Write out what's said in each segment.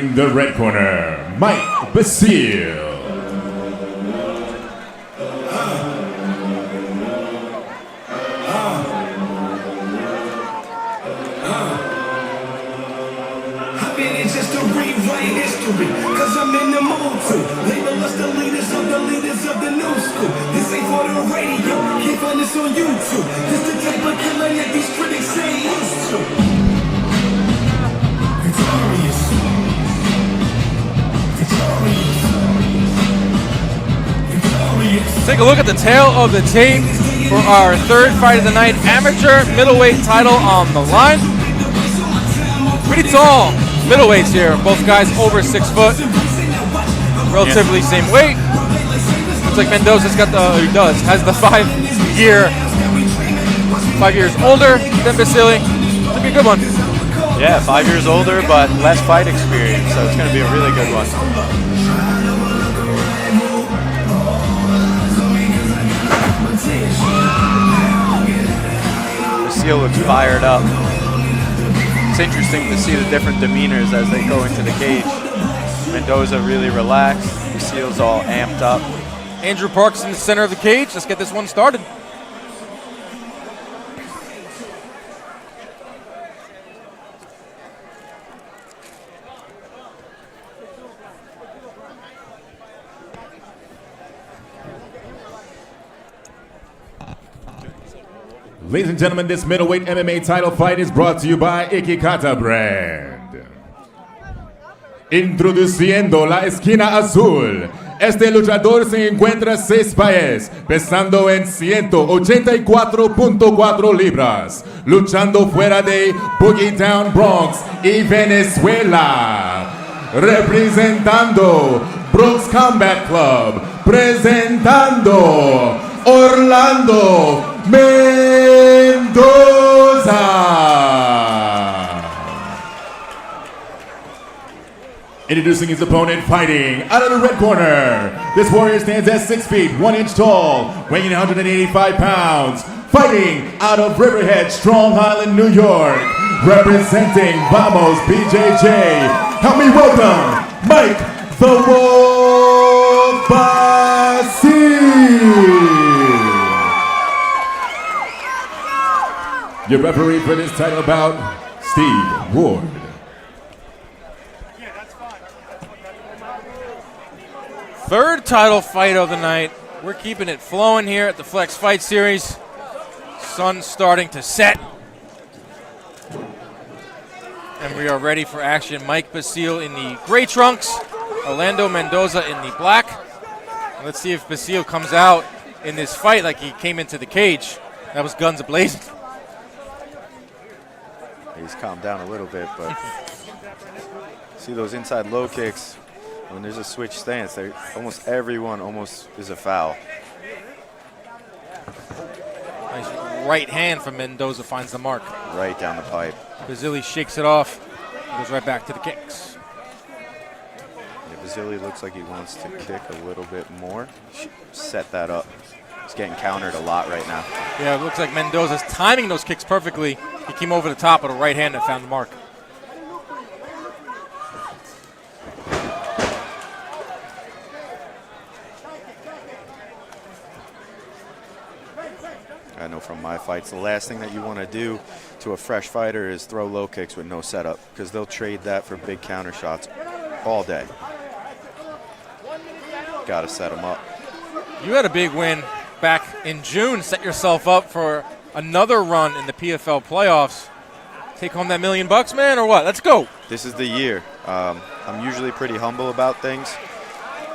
In the red corner, Mike Basile. Just to rewrite history, cause I'm in the mood to label us the leaders of the new school. This ain't for the radio, can't find this on YouTube. This the type of killing that these critics say used to. Victorious. Take a look at the tail of the tape for our third fight of the night. Amateur middleweight title on the line. Pretty tall middleweights here. Both guys over 6 foot. Relatively same weight. Looks like Mendoza's got has the 5 years older than Basile. Should be a good one. Yeah, 5 years older, but less fight experience, so it's going to be a really good one. Basile looks fired up. It's interesting to see the different demeanors as they go into the cage. Mendoza really relaxed. Basile's all amped up. Andrew Parks in the center of the cage. Let's get this one started. Ladies and gentlemen, this middleweight MMA title fight is brought to you by Ikikata Brand. Introduciendo la esquina azul. Este luchador se encuentra 6 pies, pesando en 184.4 libras, luchando fuera de Boogie Town, Bronx y Venezuela. Representando Bronx Combat Club, presentando Orlando Mendoza. Introducing his opponent, fighting out of the red corner. This warrior stands at 6 feet, 1 inch tall, weighing 185 pounds. Fighting out of Riverhead, Strong Island, New York. Representing Vamos BJJ. Help me welcome Mike the Wolf Basile. Your referee for this title bout, Steve Ward. Third title fight of the night. We're keeping it flowing here at the Flex Fight Series. Sun's starting to set. And we are ready for action. Mike Basile in the gray trunks. Orlando Mendoza in the black. Let's see if Basile comes out in this fight like he came into the cage. That was guns a-blazing. He's calmed down a little bit, but see those inside low kicks. When there's a switch stance, almost everyone is a foul. Nice right hand from Mendoza finds the mark. Right down the pipe. Basile shakes it off. Goes right back to the kicks. Yeah, Basile looks like he wants to kick a little bit more. Set that up. He's getting countered a lot right now. Yeah, it looks like Mendoza's timing those kicks perfectly. He came over the top with a right hand and found the mark. I know from my fights, the last thing that you want to do to a fresh fighter is throw low kicks with no setup, because they'll trade that for big counter shots all day. Got to set them up. You had a big win back in June. Set yourself up for another run in the PFL playoffs. Take home that $1 million, man, or what? Let's go. This is the year. I'm usually pretty humble about things,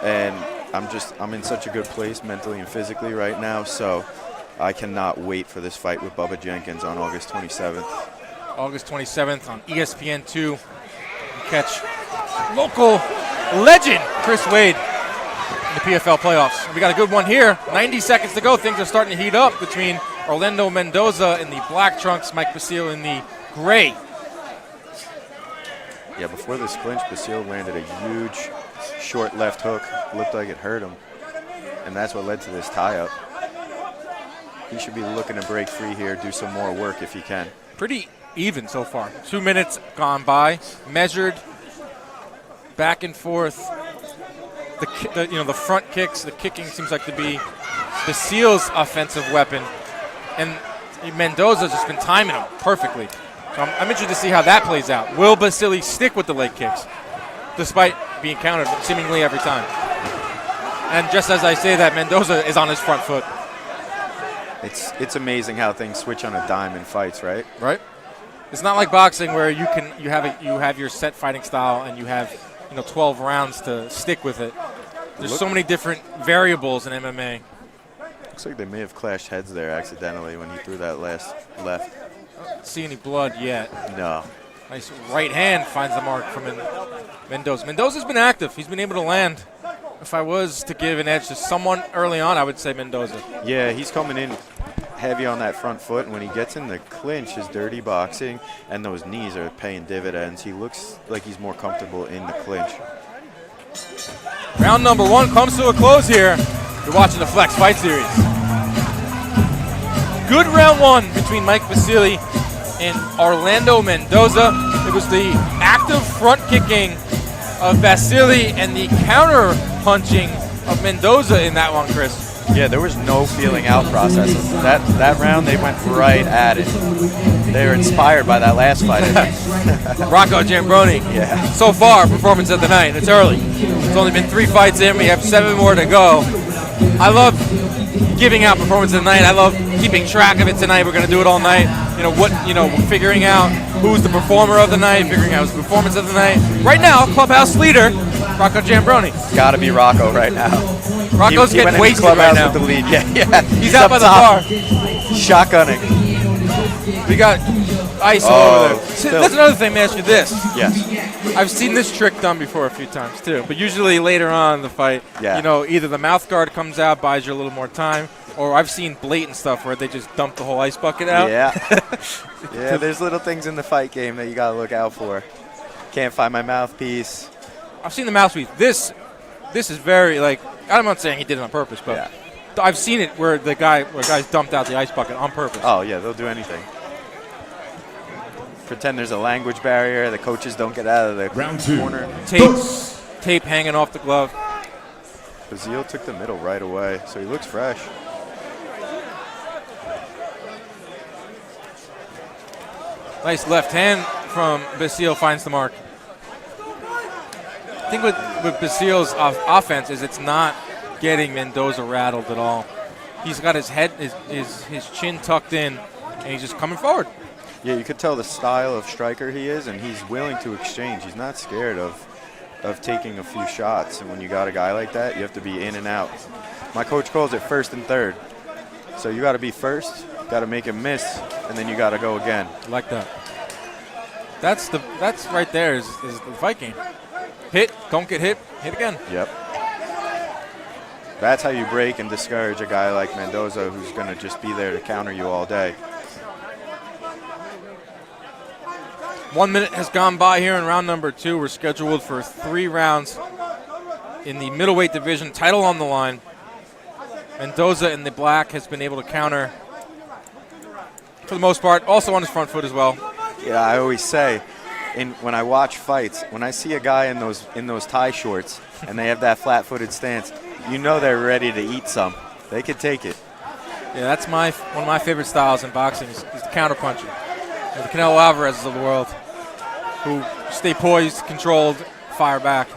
and I'm in such a good place mentally and physically right now, so I cannot wait for this fight with Bubba Jenkins on August 27th. August 27th on ESPN2. You catch local legend Chris Wade in the PFL playoffs. We got a good one here. 90 seconds to go. Things are starting to heat up between Orlando Mendoza in the black trunks, Mike Basile in the gray. Yeah, before this clinch, Basile landed a huge short left hook. Looked like it hurt him, and that's what led to this tie-up. He should be looking to break free here, do some more work if he can. Pretty even so far. 2 minutes gone by, measured. back and forth. The front kicks, the kicking seems like to be Basile's offensive weapon, and Mendoza's just been timing him perfectly. So I'm interested to see how that plays out. Will Basile stick with the leg kicks, despite being countered seemingly every time? And just as I say that, Mendoza is on his front foot. It's amazing how things switch on a dime in fights, right? Right. It's not like boxing where you have your set fighting style and you have 12 rounds to stick with it. There's so many different variables in MMA. Looks like they may have clashed heads there accidentally when he threw that last left. Don't see any blood yet. No. Nice right hand finds the mark from Mendoza. Mendoza's been active. He's been able to land. If I was to give an edge to someone early on, I would say Mendoza. Yeah, he's coming in heavy on that front foot, and when he gets in the clinch, his dirty boxing and those knees are paying dividends. He looks like he's more comfortable in the clinch. Round number 1 comes to a close here. You're watching the Flex Fight Series. Good round 1 between Mike Basile and Orlando Mendoza. It was the active front kicking of Basile and the counter punching of Mendoza in that one, Chris. Yeah, there was no feeling out process. That round, they went right at it. They were inspired by that last fight. Rocco Giambroni. Yeah. So far, performance of the night. It's early. It's only been 3 fights in. We have 7 more to go. I love giving out performance of the night. I love keeping track of it tonight. We're going to do it all night. Figuring out who's the performer of the night, figuring out who's the performance of the night. Right now, clubhouse leader, Rocco Giambroni. Got to be Rocco right now. Rocco's getting wasted right now. With the lead. Yeah. He's out by the bar. Shotgunning. We got ice all over there. That's another thing, man. Ask you this. Yes. I've seen this trick done before a few times too, but usually later on in the fight, either the mouth guard comes out, buys you a little more time, or I've seen blatant stuff where they just dump the whole ice bucket out. Yeah. Yeah, there's little things in the fight game that you got to look out for. Can't find my mouthpiece. I've seen the mouthpiece. This is very, I'm not saying he did it on purpose, but I've seen it where guys dumped out the ice bucket on purpose. Oh, yeah, they'll do anything. Pretend there's a language barrier. The coaches don't get out of the corner. Tape hanging off the glove. Basile took the middle right away, so he looks fresh. Nice left hand from Basile finds the mark. I think with Basile's offense is it's not getting Mendoza rattled at all. He's got his head, his chin tucked in, and he's just coming forward. Yeah, you could tell the style of striker he is, and he's willing to exchange. He's not scared of taking a few shots, and when you got a guy like that, you have to be in and out. My coach calls it first and third. So you got to be first, got to make him miss, and then you got to go again. I like that. That's right there is the fight game. Hit, don't get hit, hit again. Yep. That's how you break and discourage a guy like Mendoza who's going to just be there to counter you all day. 1 minute has gone by here in round number 2. We're scheduled for 3 rounds in the middleweight division. Title on the line. Mendoza in the black has been able to counter for the most part. Also on his front foot as well. Yeah, I always say, when I watch fights, when I see a guy in those tie shorts and they have that flat-footed stance, you know they're ready to eat some. They could take it. Yeah, that's one of my favorite styles in boxing is the counter punching. The Canelo Alvarez of the world, who stay poised, controlled, fire back.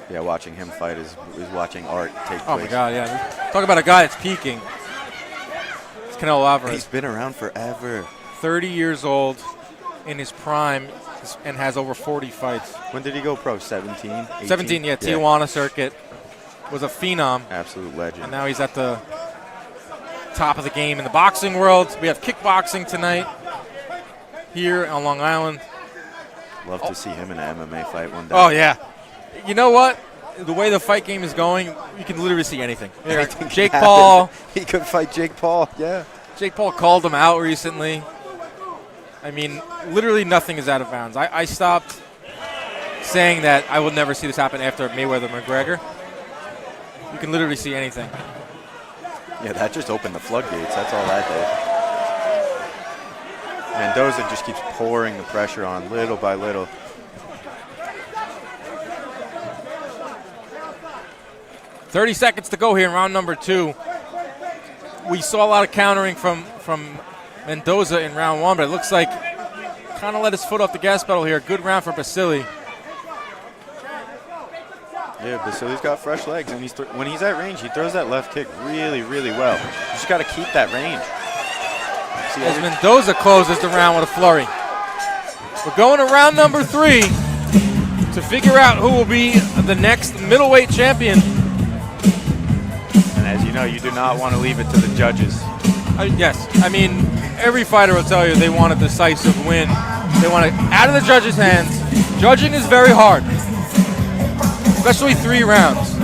Yeah, watching him fight is watching art take place. Oh, my God, yeah. Talk about a guy that's peaking. It's Canelo Alvarez. He's been around forever. 30 years old, in his prime, and has over 40 fights. When did he go pro? 17? 18? 17, yeah. Tijuana circuit. Was a phenom. Absolute legend. And now he's at the top of the game in the boxing world. We have kickboxing tonight here on Long Island. Love to see him in an MMA fight one day. Oh, yeah. You know what? The way the fight game is going, you can literally see anything. Jake Paul. He could fight Jake Paul, yeah. Jake Paul called him out recently. I mean, literally nothing is out of bounds. I stopped saying that I will never see this happen after Mayweather-McGregor. You can literally see anything. Yeah, that just opened the floodgates. That's all that Mendoza just keeps pouring the pressure on little by little. "30 seconds to go here in round number 2. We saw a lot of countering from Mendoza in round 1, but it looks like kind of let his foot off the gas pedal here. Good round for Basile. Yeah, Basile's got fresh legs, and when he's at range, he throws that left kick really, really well. You just got to keep that range. See, As Mendoza closes the round with a flurry. We're going to round number 3 to figure out who will be the next middleweight champion. And as you know, you do not want to leave it to the judges. Yes, I mean, every fighter will tell you they want a decisive win. They want it out of the judges' hands. Judging is very hard, especially 3 rounds.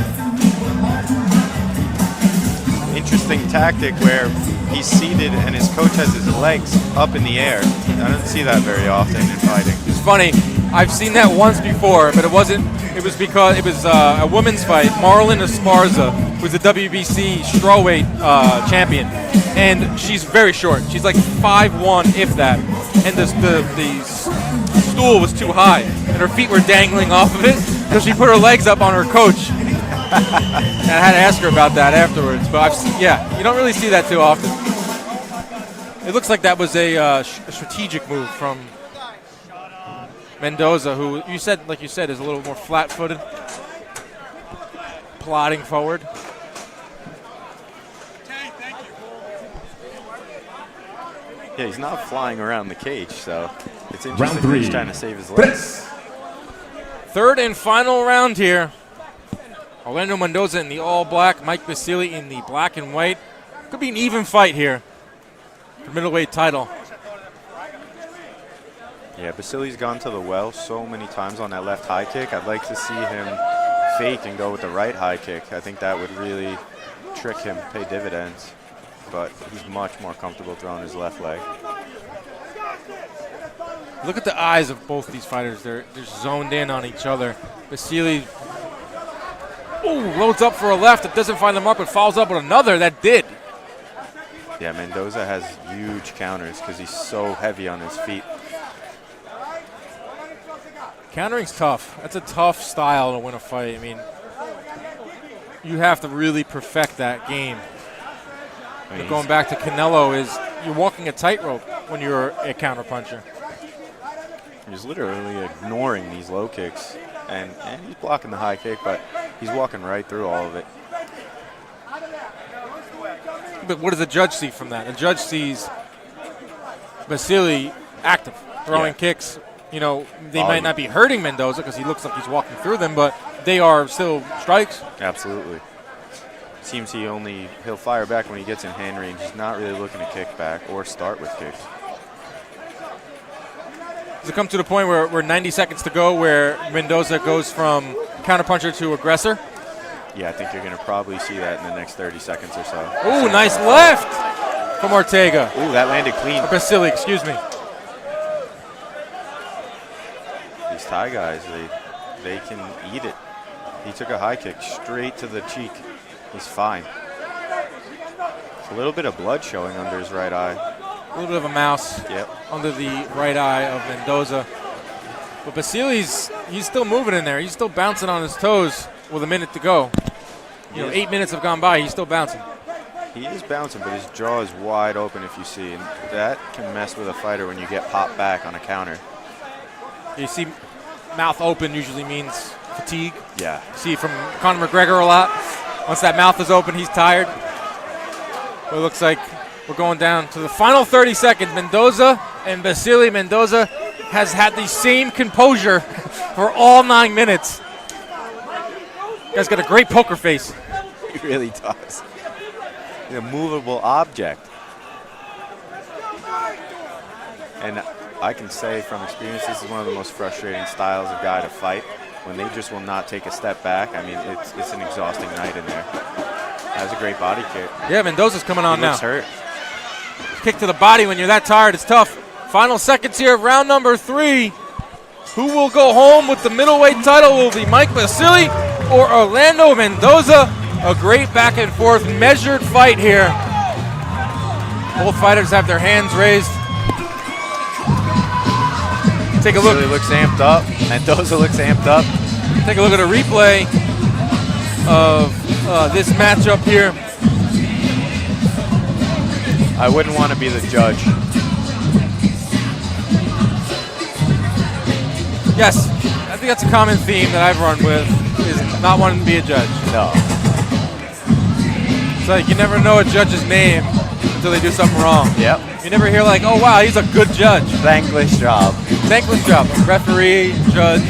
Interesting tactic where he's seated and his coach has his legs up in the air. I don't see that very often in fighting. It's funny, I've seen that once before, but it was because it was a women's fight. Marlon Esparza, who's the WBC strawweight champion, and she's very short. She's like 5'1", if that, and the stool was too high, and her feet were dangling off of it, so she put her legs up on her coach. And I had to ask her about that afterwards, but you don't really see that too often. It looks like that was a strategic move from Mendoza, who like you said, is a little more flat-footed, plodding forward. Yeah, he's not flying around the cage, so it's Round interesting that 3. he's trying to save his legs. Third and final round here. Orlando Mendoza in the all-black, Mike Basile in the black and white. Could be an even fight here for middleweight title. Yeah, Basile's gone to the well so many times on that left high kick. I'd like to see him fake and go with the right high kick. I think that would really trick him, pay dividends. But he's much more comfortable throwing his left leg. Look at the eyes of both these fighters. They're zoned in on each other. Basile loads up for a left. It doesn't find the mark, but follows up with another. That did. Yeah, Mendoza has huge counters because he's so heavy on his feet. Countering's tough. That's a tough style to win a fight. I mean, you have to really perfect that game. But going back to Canelo, is you're walking a tightrope when you're a counterpuncher. He's literally ignoring these low kicks, and he's blocking the high kick, but he's walking right through all of it. But what does the judge see from that? The judge sees Basile active, throwing kicks. You know, they might not be hurting Mendoza because he looks like he's walking through them, but they are still strikes. Absolutely. Seems he'll fire back when he gets in hand range. He's not really looking to kick back or start with kicks. Does it come to the point where 90 seconds to go where Mendoza goes from counterpuncher to aggressor? Yeah, I think you're going to probably see that in the next 30 seconds or so. Ooh, nice left from Ortega. Ooh, that landed clean. Or Basile, excuse me. These Thai guys, they can eat it. He took a high kick straight to the cheek. He's fine. A little bit of blood showing under his right eye. A little bit of a mouse under the right eye of Mendoza. But Basile's, he's still moving in there. He's still bouncing on his toes with a minute to go. 8 minutes have gone by. He's still bouncing. He is bouncing, but his jaw is wide open if you see. And that can mess with a fighter when you get popped back on a counter. You see mouth open usually means fatigue. Yeah. You see from Conor McGregor a lot. Once that mouth is open, he's tired. But it looks like we're going down to the final 30 seconds. Mendoza and Basile. Mendoza has had the same composure for all 9 minutes. Guy's got a great poker face. He really does. He's a movable object. And I can say from experience, this is one of the most frustrating styles of guy to fight. When they just will not take a step back, I mean, it's an exhausting night in there. Has a great body kick. Yeah, Mendoza's coming on he now. Looks hurt. Kick to the body when you're that tired, it's tough. Final seconds here of round number 3. Who will go home with the middleweight title? Will it be Mike Basile or Orlando Mendoza? A great back and forth, measured fight here. Both fighters have their hands raised. Take a look. Basile looks amped up. Mendoza looks amped up. Take a look at a replay of this matchup here. I wouldn't want to be the judge. Yes, I think that's a common theme that I've run with, is not wanting to be a judge. No. It's like you never know a judge's name until they do something wrong. Yep. You never hear like, oh wow, he's a good judge. Thankless job. Thankless job. Referee, judge.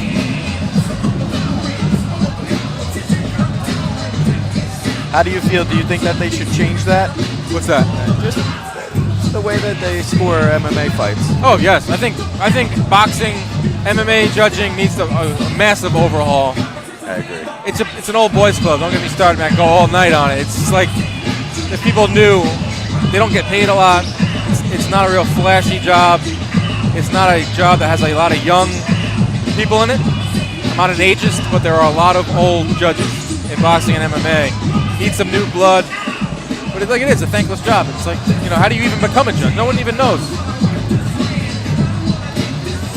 How do you feel? Do you think that they should change that? What's that? Just the way that they score MMA fights. Oh yes, I think boxing, MMA judging needs a massive overhaul. I agree. It's an old boys club. Don't get me started, man. Go all night on it. It's just like if people knew they don't get paid a lot. It's not a real flashy job. It's not a job that has a lot of young people in it. I'm not an ageist, but there are a lot of old judges in boxing and MMA. Need some new blood. But it's like it is a thankless job. It's like, you know, how do you even become a judge? No one even knows.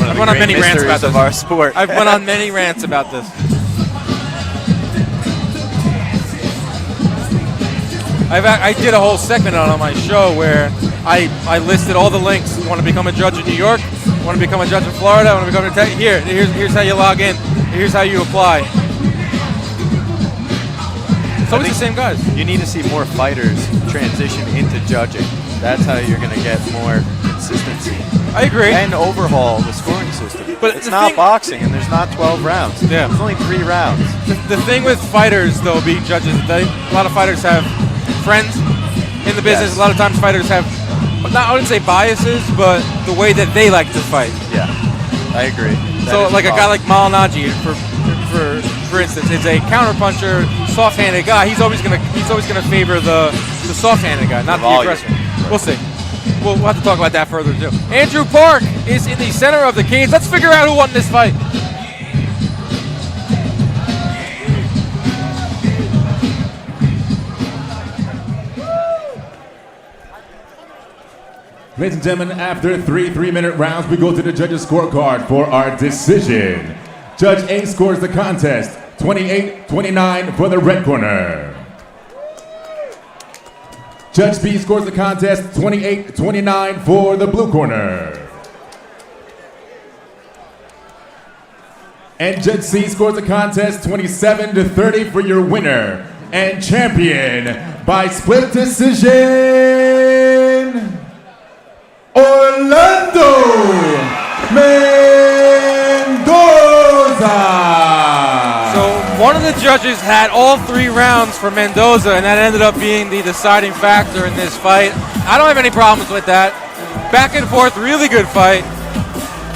I've went on many rants about this. Of our sport. I've went on many rants about this. I did a whole segment on my show where I listed all the links. You want to become a judge in New York? You want to become a judge in Florida? Want to become a here's how you log in. Here's how you apply. It's always the same guys. You need to see more fighters transition into judging. That's how you're going to get more consistency. I agree. And overhaul the scoring system. But it's not boxing, and there's not 12 rounds. Yeah. There's only 3 rounds. The thing with fighters, though, being judges, a lot of fighters have friends in the business. Yes. A lot of times fighters have, I wouldn't say biases, but the way that they like to fight. Yeah, I agree. So like a guy like Malinaji, for instance, is a counterpuncher, soft-handed guy. He's always gonna favor the soft-handed guy, not the aggressor. We'll see. We'll have to talk about that further too. Andrew Park is in the center of the cage. Let's figure out who won this fight. Ladies and gentlemen, after 3 3-minute rounds, we go to the judges' scorecard for our decision. Judge A scores the contest 28-29 for the red corner. Judge B scores the contest 28-29 for the blue corner. And Judge C scores the contest 27-30 for your winner and champion by split decision, Orlando Mendoza. So one of the judges had all 3 rounds for Mendoza, and that ended up being the deciding factor in this fight. I don't have any problems with that. Back and forth, really good fight.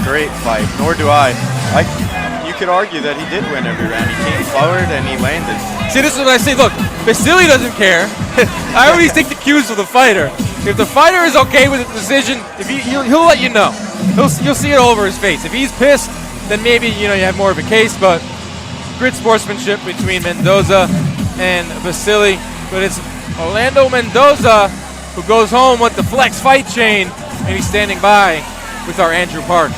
Great fight, nor do I. You could argue that he did win every round. He came forward and he landed. See, this is what I say. Look, Basile doesn't care. I always take the cues from the fighter. If the fighter is okay with the decision, he'll let you know. You'll see it all over his face. If he's pissed, then maybe you have more of a case. But great sportsmanship between Mendoza and Basile. But it's Orlando Mendoza who goes home with the flex fight chain, and he's standing by with our Andrew Park.